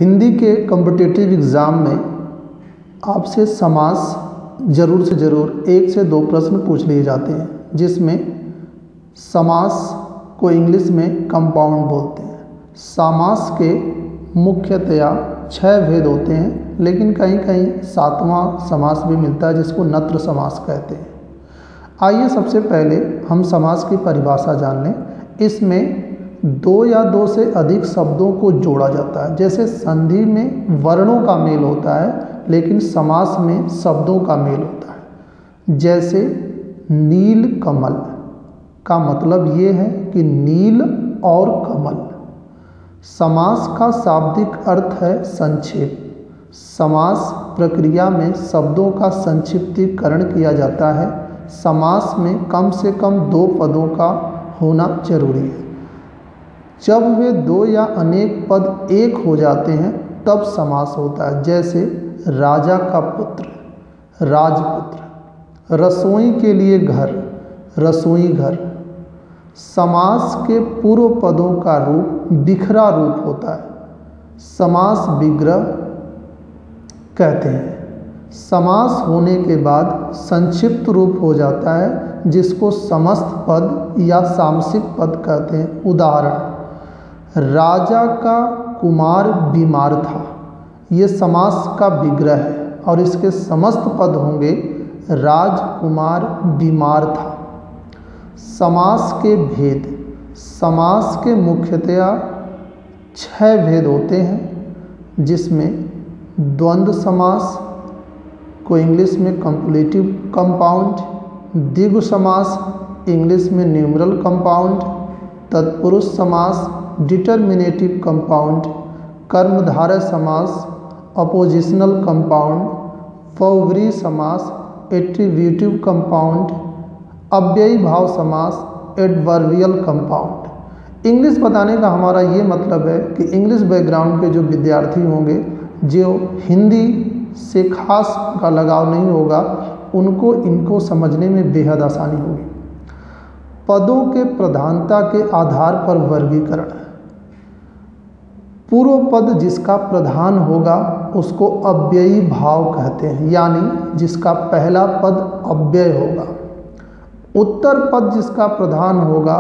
हिंदी के competitive exam में आपसे समास ज़रूर से ज़रूर 1 से 2 प्रश्न पूछ लिए जाते हैं, जिसमें समास को इंग्लिश में कंपाउंड बोलते हैं। समास के मुख्यतया 6 भेद होते हैं, लेकिन कहीं कहीं 7वां समास भी मिलता है, जिसको नत्र समास कहते हैं। आइए सबसे पहले हम समास की परिभाषा जान लें। इसमें 2 या 2 से अधिक शब्दों को जोड़ा जाता है। जैसे संधि में वर्णों का मेल होता है, लेकिन समास में शब्दों का मेल होता है। जैसे नील कमल का मतलब ये है कि नील और कमल। समास का शाब्दिक अर्थ है संक्षेप। समास प्रक्रिया में शब्दों का संक्षिप्तीकरण किया जाता है। समास में कम से कम 2 पदों का होना जरूरी है। जब वे 2 या अनेक पद एक हो जाते हैं तब समास होता है। जैसे राजा का पुत्र, राजपुत्र। रसोई के लिए घर, रसोई घर। समास के पूर्व पदों का रूप बिखरा रूप होता है। समास विग्रह कहते हैं। समास होने के बाद संक्षिप्त रूप हो जाता है, जिसको समस्त पद या सामसिक पद कहते हैं। उदाहरण, राजा का कुमार बीमार था। ये समास का विग्रह है और इसके समस्त पद होंगे राजकुमार बीमार था। समास के भेद। समास के मुख्यतया 6 भेद होते हैं, जिसमें द्वंद्व समास को इंग्लिश में कंपैरेटिव कंपाउंड, द्विगु समास इंग्लिश में न्यूमरल कंपाउंड, तत्पुरुष समास डिटर्मिनेटिव कंपाउंड, कर्मधारय समास अपोजिशनल कंपाउंड, बहुव्रीहि समास एट्रीब्यूटिव कंपाउंड, अव्ययी भाव समास एडवर्बियल कंपाउंड। इंग्लिश बताने का हमारा ये मतलब है कि इंग्लिश बैकग्राउंड के जो विद्यार्थी होंगे, जो हिंदी से खास का लगाव नहीं होगा, उनको इनको समझने में बेहद आसानी होगी। पदों के प्रधानता के आधार पर वर्गीकरण। पूर्व पद जिसका प्रधान होगा उसको अव्ययी भाव कहते हैं, यानी जिसका पहला पद अव्यय होगा। उत्तर पद जिसका प्रधान होगा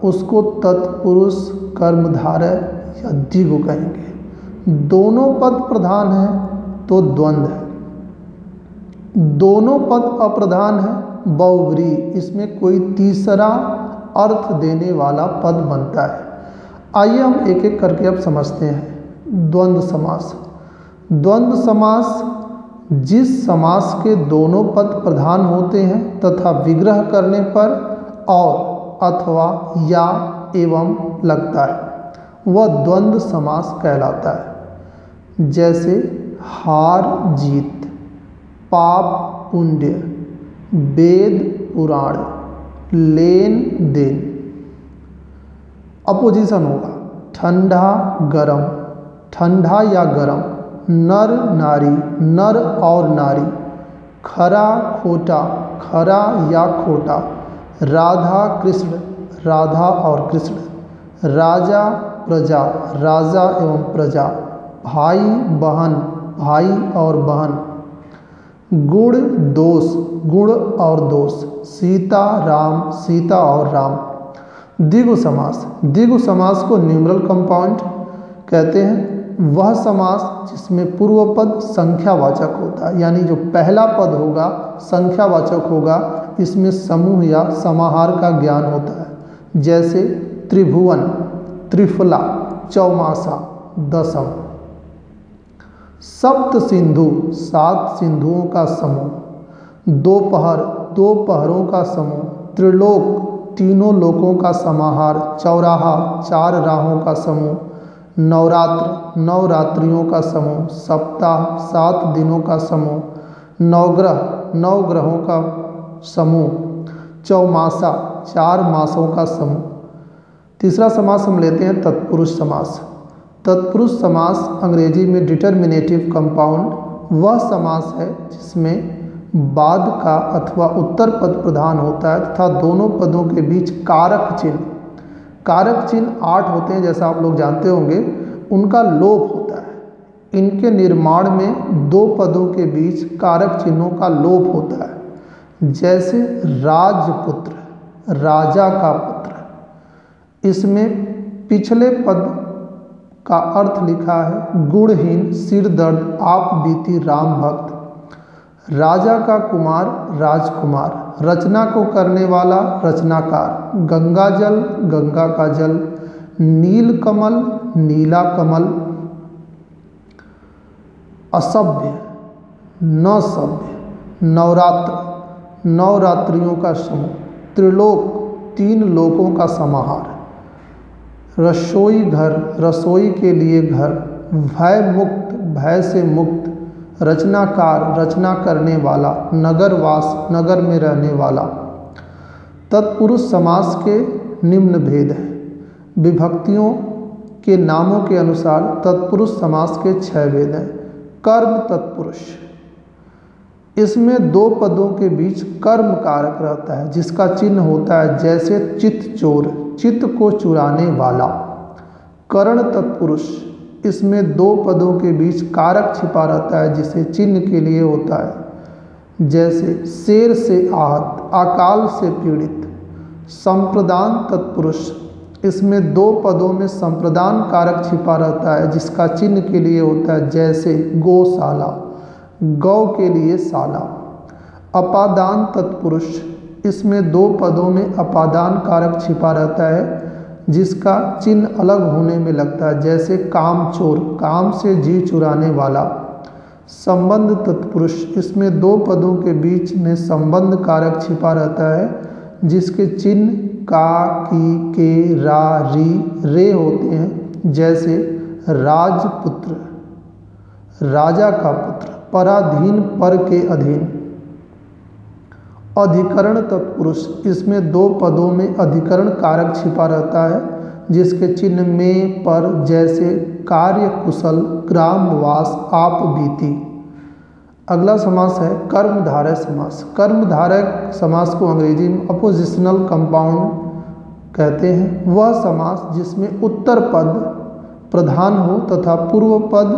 उसको तत्पुरुष, कर्मधारय या द्विगु कहेंगे। दोनों पद प्रधान हैं तो द्वंद्व है। दोनों पद अप्रधान है बहुव्रीहि। इसमें कोई तीसरा अर्थ देने वाला पद बनता है। आइए हम एक एक करके अब समझते हैं। द्वंद्व समास। द्वंद्व समास जिस समास के दोनों पद प्रधान होते हैं तथा विग्रह करने पर और अथवा या एवं लगता है, वह द्वंद्व समास कहलाता है। जैसे हार जीत, पाप पुण्य, वेद पुराण, लेन देन। अपोजिशन होगा ठंडा गरम, ठंडा या गरम, नर नारी, नर और नारी, खरा खोटा, खरा या खोटा, राधा कृष्ण, राधा और कृष्ण, राजा प्रजा, राजा एवं प्रजा, भाई बहन, भाई और बहन, गुण दोष, गुण और दोष, सीता राम, सीता और राम। द्विगु समास। द्विगु समास को न्यूमरल कंपाउंड कहते हैं। वह समास जिसमें पूर्व पद संख्यावाचक होता है, यानी जो पहला पद होगा संख्यावाचक होगा। इसमें समूह या समाहार का ज्ञान होता है। जैसे त्रिभुवन, त्रिफला, चौमासा, दशम। सप्त सिंधु, 7 सिंधुओं का समूह। दोपहर, 2 पहरों का समूह। त्रिलोक, 3 लोकों का समाहार। चौराहा, 4 राहों का समूह। नवरात्र, 9 रात्रियों का समूह। सप्ताह, 7 दिनों का समूह। नवग्रह, 9 ग्रहों का समूह। चौमासा, 4 मासों का समूह। तीसरा समास हम लेते हैं तत्पुरुष समास। तत्पुरुष समास अंग्रेजी में डिटर्मिनेटिव कंपाउंड वह समास है जिसमें बाद का अथवा उत्तर पद प्रधान होता है तथा दोनों पदों के बीच कारक चिन्ह। कारक चिन्ह 8 होते हैं, जैसा आप लोग जानते होंगे। उनका लोप होता है, इनके निर्माण में दो पदों के बीच कारक चिन्हों का लोप होता है, जैसे राजपुत्र, राजा का पुत्र। इसमें पिछले पद का अर्थ लिखा है गुणहीन, सिर दर्द, आप बीती राम भक्त। राजा का कुमार, राजकुमार। रचना को करने वाला, रचनाकार। गंगा जल, गंगा का जल। नील कमल, नीला कमल। असभ्य, न सभ्य। नवरात्र, नवरात्रियों का समूह। त्रिलोक, तीन लोकों का समाहार। रसोई घर, रसोई के लिए घर। भय मुक्त, भय से मुक्त। रचनाकार, रचना करने वाला। नगरवास, नगर में रहने वाला। तत्पुरुष समास के निम्न भेद हैं। विभक्तियों के नामों के अनुसार तत्पुरुष समास के 6 भेद हैं। कर्म तत्पुरुष, इसमें दो पदों के बीच कर्म कारक रहता है, जिसका चिन्ह होता है जैसे चित चोर, चित्त को चुराने वाला। करण तत्पुरुष, इसमें दो पदों के बीच कारक छिपा रहता है, जिसे चिन्ह के लिए होता है, जैसे शेर से आहत, अकाल से पीड़ित। संप्रदान तत्पुरुष, इसमें दो पदों में संप्रदान कारक छिपा रहता है, जिसका चिन्ह के लिए होता है, जैसे गौशाला, गौ के लिए शाला। अपादान तत्पुरुष, इसमें दो पदों में अपादान कारक छिपा रहता है, जिसका चिन्ह अलग होने में लगता है, जैसे काम चोर, काम से जी चुराने वाला। संबंध तत्पुरुष, इसमें दो पदों के बीच में संबंध कारक छिपा रहता है, जिसके चिन्ह का, की, के, रा, री, रे होते हैं, जैसे राजपुत्र, राजा का पुत्र। पराधीन, पर के अधीन। अधिकरण तत्पुरुष, इसमें दो पदों में अधिकरण कारक छिपा रहता है, जिसके चिन्ह में, पर, जैसे कार्य कुशल, ग्रामवास, आप बीती। अगला समास है कर्मधारय समास। कर्मधारय समास को अंग्रेजी में अपोजिशनल कंपाउंड कहते हैं। वह समास जिसमें उत्तर पद प्रधान हो तथा पूर्व पद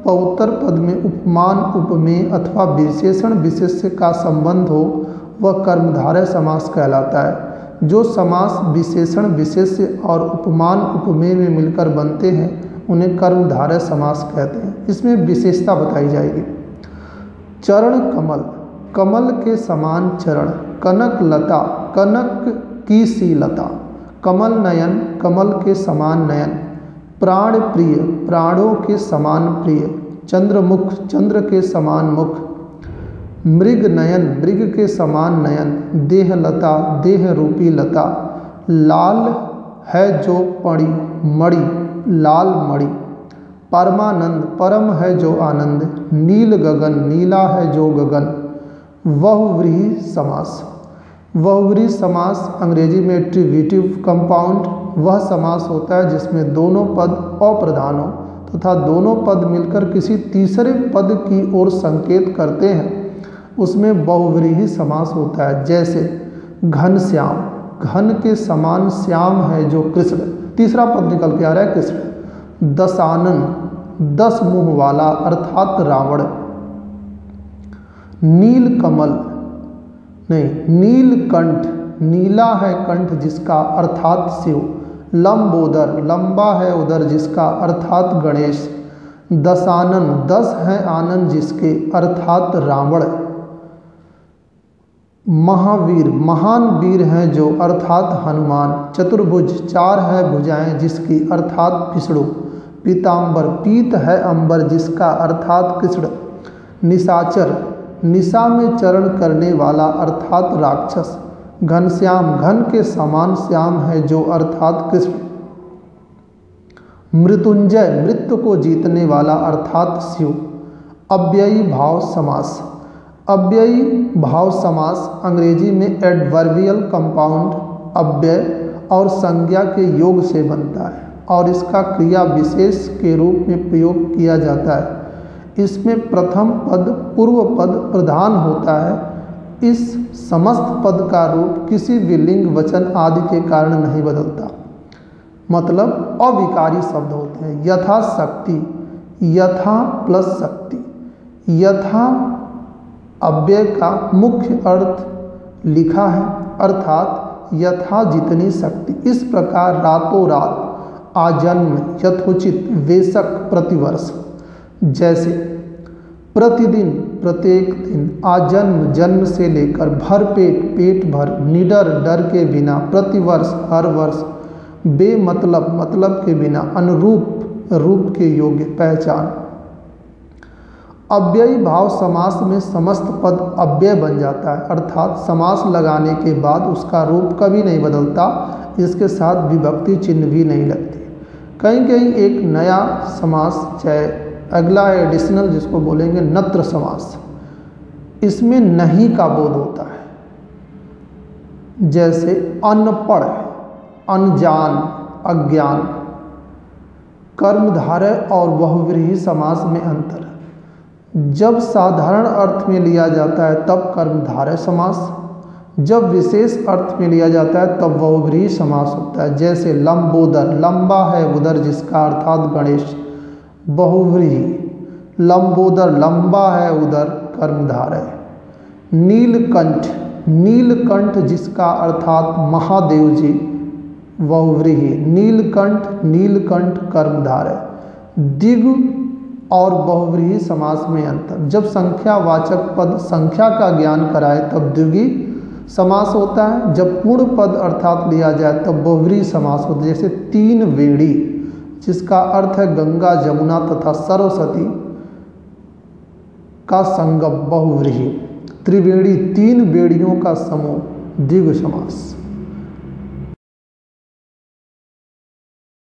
व उत्तर पद में उपमान, उपमेय अथवा विशेषण विशेष्य का संबंध हो, वह कर्मधारय समास कहलाता है। जो समास विशेषण विशेष्य और उपमान उपमेय में मिलकर बनते हैं, उन्हें कर्मधारय समास कहते हैं। इसमें विशेषता बताई जाएगी। चरण कमल, कमल के समान चरण। कनक लता, कनक की सी लता। कमल नयन, कमल के समान नयन। प्राण प्रिय, प्राणों के समान प्रिय। चंद्रमुख, चंद्र के समान मुख। मृग नयन, मृग के समान नयन। देह लता, देह रूपी लता। लाल है जो पड़ी, मणि, लाल मणि। परमानंद, परम है जो आनंद। नील गगन, नीला है जो गगन। बहुव्रीहि समास, बहुव्रीहि समास अंग्रेजी में एट्रीब्यूटिव कंपाउंड वह समास होता है जिसमें दोनों पद अप्रधान हो तथा दोनों पद मिलकर किसी तीसरे पद की ओर संकेत करते हैं, उसमें बहुव्रीहि समास होता है। जैसे घनश्याम, घन के समान श्याम है जो कृष्ण, तीसरा पद निकल के आ रहा है कृष्ण। दशानन, 10 मुंह वाला अर्थात रावण। नील कमल नहीं, नीलकंठ, नीला है कंठ जिसका अर्थात शिव। लंबोदर, लंबा है उदर जिसका अर्थात गणेश। दशानन, 10 है आनंद जिसके अर्थात रावण। महावीर, महान वीर हैं जो अर्थात हनुमान। चतुर्भुज, 4 है भुजाएं जिसकी अर्थात विष्णु। पीतांबर, पीत है अंबर जिसका अर्थात कृष्ण। निशाचर, निशा में चरण करने वाला अर्थात राक्षस। घनश्याम, घन के समान श्याम है जो अर्थात कृष्ण। मृत्युंजय, मृत्यु को जीतने वाला अर्थात शिव। अव्ययी भाव समास, अव्ययी भाव समास अंग्रेजी में एडवर्बियल कंपाउंड अव्यय और संज्ञा के योग से बनता है और इसका क्रिया विशेष के रूप में प्रयोग किया जाता है। इसमें प्रथम पद पूर्व पद प्रधान होता है। इस समस्त पद का रूप किसी भी लिंग वचन आदि के कारण नहीं बदलता, मतलब अविकारी शब्द होते हैं। यथाशक्ति, यथा प्लस शक्ति। यथा अव्यय का मुख्य अर्थ लिखा है, अर्थात यथा जितनी शक्ति। इस प्रकार रातों रात आजन्म यथोचित वेशक प्रतिवर्ष, जैसे प्रतिदिन प्रत्येक दिन, आजन्म जन्म से लेकर, भर पेट पेट भर, निडर डर के बिना, प्रतिवर्ष हर वर्ष, बेमतलब मतलब के बिना, अनुरूप रूप के योग्य, पहचान। अव्ययी भाव समास में समस्त पद अव्यय बन जाता है, अर्थात समास लगाने के बाद उसका रूप कभी नहीं बदलता, इसके साथ विभक्ति चिन्ह भी नहीं लगती। कहीं कहीं एक नया समास, चाहे अगला है एडिशनल, जिसको बोलेंगे नत्र समास, इसमें नहीं का बोध होता है, जैसे अनपढ़, अनजान, अज्ञान। कर्मधारय और बहुव्रीहि समास में अंतर है। जब साधारण अर्थ में लिया जाता है तब कर्मधारय समास, जब विशेष अर्थ में लिया जाता है तब बहुव्रीहि समास होता है। जैसे लंबोदर, लंबा है उदर जिसका, अर्थात गणेश, बहुव्रीहि। लंबोदर, लंबा है उदर, कर्मधारय। नीलकंठ, नीलकंठ जिसका, अर्थात महादेव जी, बहुव्रीहि। नीलकंठ, नीलकंठ कर्मधारय। द्विगु और बहुव्रीहि समास में अंतर। जब संख्यावाचक पद संख्या का ज्ञान कराए तब द्विगु समास होता है, जब पूर्ण पद अर्थात लिया जाए तब बहुव्रीहि समास होता है। जैसे तीन वेणी, जिसका अर्थ है गंगा, जमुना तथा सरस्वती का संगम, बहुव्रीहि। त्रिवेणी, तीन वेणियों का समूह, द्विगु समास।